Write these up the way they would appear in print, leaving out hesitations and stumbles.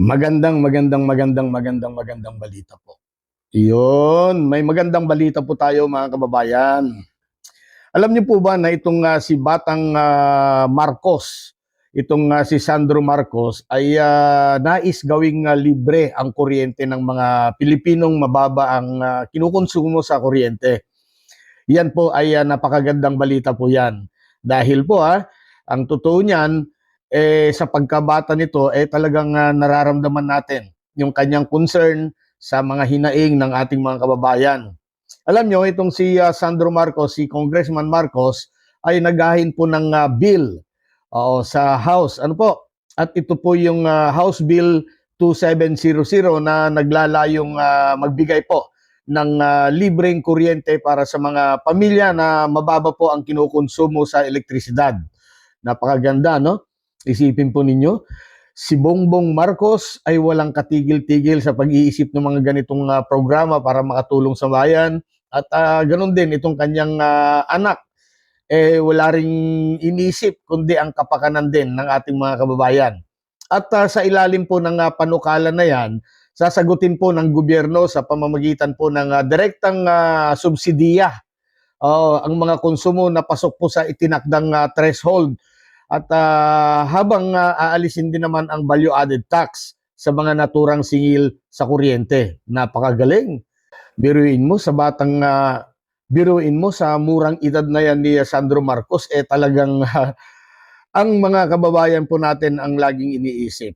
Magandang balita po. Iyon, may magandang balita po tayo mga kababayan. Alam niyo po ba na itong si Batang Marcos, itong si Sandro Marcos ay nais gawing libre ang kuryente ng mga Pilipinong mababa ang kinukonsumo sa kuryente. Yan po ay napakagandang balita po yan. Dahil po ang totoo niyan, sa pagkabata nito, talagang nararamdaman natin yung kanyang concern sa mga hinaing ng ating mga kababayan. Alam nyo, itong si Sandro Marcos, si Congressman Marcos, ay naghahin po ng bill sa House. Ano po? At ito po yung House Bill 2700 na naglalayong magbigay po ng libreng kuryente para sa mga pamilya na mababa po ang kinukonsumo sa elektrisidad. Napakaganda, no? Isipin po ninyo, si Bongbong Marcos ay walang katigil-tigil sa pag-iisip ng mga ganitong programa para makatulong sa bayan. At ganun din itong kanyang anak, wala ring inisip kundi ang kapakanan din ng ating mga kababayan. At sa ilalim po ng panukalan na yan, sasagutin po ng gobyerno sa pamamagitan po ng direktang subsidiya ang mga konsumo na pasok po sa itinakdang threshold. At habang aalisin din naman ang value-added tax sa mga naturang singil sa kuryente. Napakagaling. Biruin mo sa murang edad na yan ni Sandro Marcos, talagang ang mga kababayan po natin ang laging iniisip.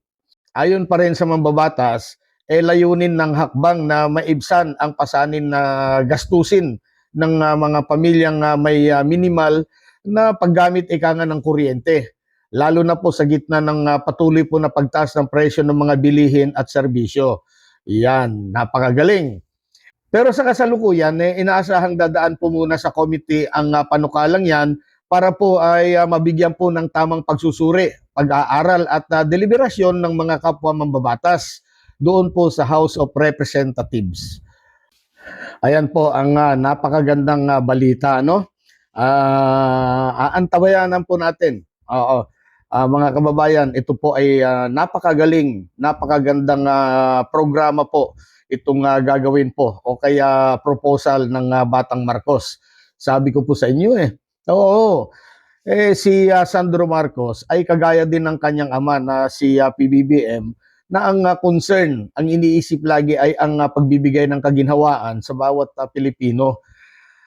Ayon pa rin sa mambabatas, layunin ng hakbang na maibsan ang pasanin na gastusin ng mga pamilyang may minimal na paggamit nga ng kuryente. Lalo na po sa gitna ng patuloy po na pagtaas ng presyo ng mga bilihin at serbisyo. Yan, napakagaling. Pero sa kasalukuyan, inaasahang dadaan po muna sa committee ang panukalang yan para po ay mabigyan po ng tamang pagsusuri, pag-aaral at deliberasyon ng mga kapwa mambabatas doon po sa House of Representatives. Ayan po ang napakagandang balita, no? Aantabayanan po natin. Oo. Mga kababayan, ito po ay napakagaling, napakagandang programa po itong gagawin po o kaya proposal ng Batang Marcos. Sabi ko po sa inyo oo, si Sandro Marcos ay kagaya din ng kanyang ama na si PBBM na ang concern, ang iniisip lagi ay ang pagbibigay ng kaginhawaan sa bawat Pilipino.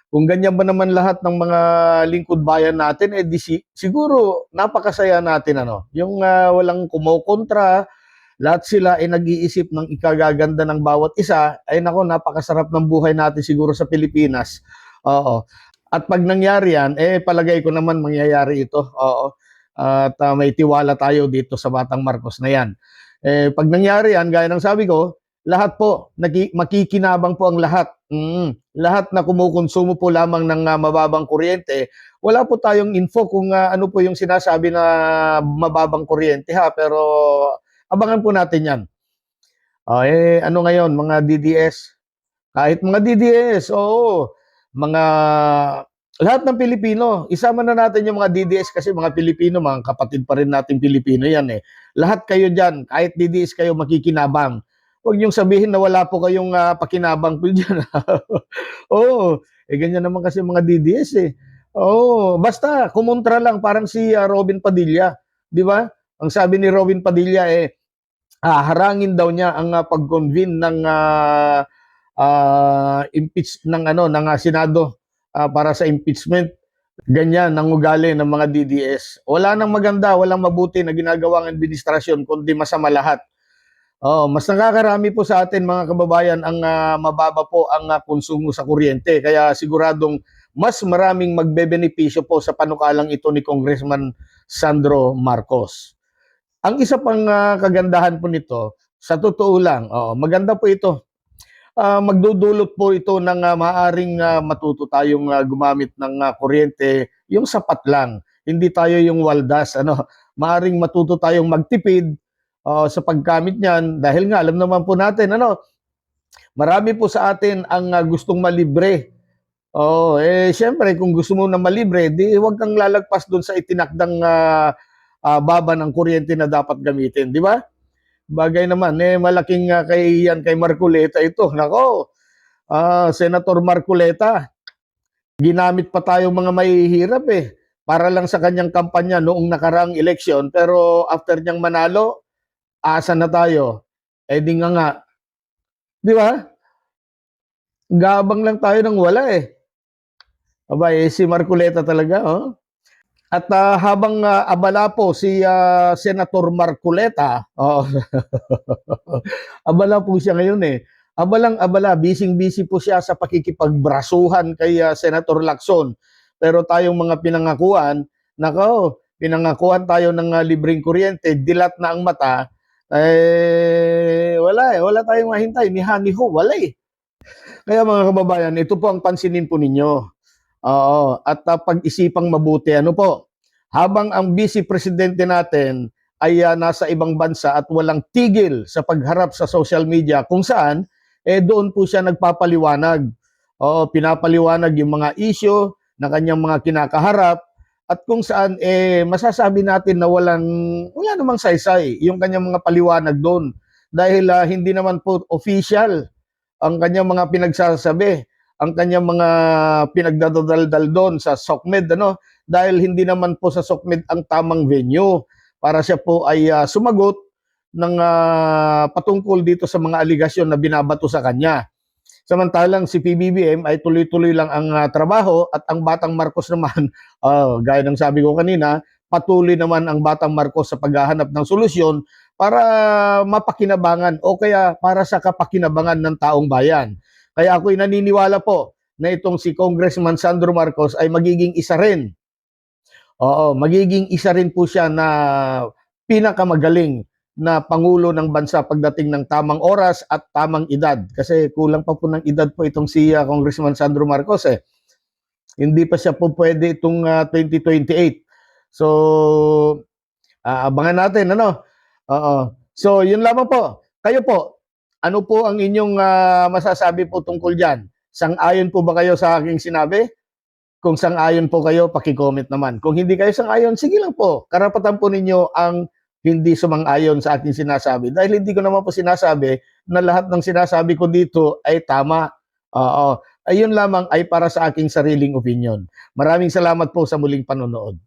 Kung ganyan ba naman lahat ng mga lingkod bayan natin, siguro napakasaya natin yung walang kumokontra, lahat sila ay nag-iisip ng ikagaganda ng bawat isa, ay nako, napakasarap ng buhay natin siguro sa Pilipinas. Oo. At pag nangyari yan, palagay ko naman mangyayari ito. Oo. At may tiwala tayo dito sa Batang Marcos na yan. Pag nangyari yan, gaya ng sabi ko, lahat po, makikinabang po ang lahat. Lahat na kumukonsumo po lamang ng mababang kuryente, wala po tayong info kung ano po yung sinasabi na mababang kuryente pero abangan po natin yan. Ano ngayon, mga DDS? Kahit mga DDS, oo. Lahat ng Pilipino, isama na natin yung mga DDS kasi mga Pilipino, mga kapatid pa rin natin Pilipino yan Lahat kayo dyan, kahit DDS kayo makikinabang. Huwag niyong sabihin na wala po kayong pakinabang po dyan. Oo, ganyan naman kasi mga DDS Oo, basta kumontra lang parang si Robin Padilla, 'di ba? Ang sabi ni Robin Padilla harangin daw niya ang pag-convene ng ng Senado para sa impeachment. Ganyan ang ugali ng mga DDS. Wala nang maganda, walang mabuti na ginagawang administrasyon kundi masama lahat. Mas nakakarami po sa atin mga kababayan ang mababa po ang konsumo sa kuryente. Kaya siguradong mas maraming magbebenepisyo po sa panukalang ito ni Congressman Sandro Marcos. Ang isa pang kagandahan po nito, sa totoo lang, maganda po ito. Magdudulot po ito ng maaring matuto tayong gumamit ng kuryente, yung sapat lang. Hindi tayo yung waldas. Maaring matuto tayong magtipid sa paggamit niyan dahil nga alam naman po natin marami po sa atin ang gustong malibre. Syempre kung gusto mo na malibre, di huwag kang lalagpas doon sa itinakdang baba ng kuryente na dapat gamitin, di ba? Bagay naman, malaking kahihiyan kay Marcoleta ito. Nako, Senator Marcoleta, ginamit pa tayong mga mahihirap para lang sa kanyang kampanya noong nakaraang eleksyon. Pero after niyang manalo, asa na tayo? Di nga. Di ba? Gabang lang tayo ng wala Aba, si Marcoleta talaga, oh. At habang abala po si Senator Marcoleta, abala po siya ngayon Abalang-abala, busy-busy po siya sa pakikipagbrasuhan kay Senator Lacson. Pero tayong mga pinangakuan, nako, pinangakuan tayo ng libreng kuryente, dilat na ang mata, wala tayong mahintay, ni Hani Ho, wala Kaya mga kababayan, ito po ang pansinin po ninyo. Oo, at pag-isipang mabuti, ano po, habang ang vice presidente natin ay nasa ibang bansa at walang tigil sa pagharap sa social media kung saan doon po siya nagpapaliwanag. Oo, pinapaliwanag yung mga issue na kanyang mga kinakaharap at kung saan masasabi natin na wala namang saysay yung kanyang mga paliwanag doon dahil hindi naman po official ang kanyang mga pinagsasabi, ang kanyang mga pinagdadaldal doon sa SOCMED, dahil hindi naman po sa SOCMED ang tamang venue para siya po ay sumagot ng patungkol dito sa mga aligasyon na binabato sa kanya. Samantalang si PBBM ay tuloy-tuloy lang ang trabaho at ang Batang Marcos naman, gaya ng sabi ko kanina, patuloy naman ang Batang Marcos sa paghahanap ng solusyon para mapakinabangan o kaya para sa kapakinabangan ng taong bayan. Kaya ako'y naniniwala po na itong si Congressman Sandro Marcos ay magiging isa rin. Oo, magiging isa rin po siya na pinakamagaling na pangulo ng bansa pagdating ng tamang oras at tamang edad. Kasi kulang pa po ng edad po itong si Congressman Sandro Marcos Hindi pa siya po pwede itong 2028. So, abangan natin, Oo. So, yun lamang po. Kayo po, ano po ang inyong masasabi po tungkol dyan? Sang-ayon po ba kayo sa aking sinabi? Kung sang-ayon po kayo, paki-comment naman. Kung hindi kayo sang-ayon, sige lang po. Karapatan po ninyo ang hindi sumang-ayon sa aking sinasabi. Dahil hindi ko naman po sinasabi na lahat ng sinasabi ko dito ay tama. Oo. Ayun lamang ay para sa aking sariling opinion. Maraming salamat po sa muling panonood.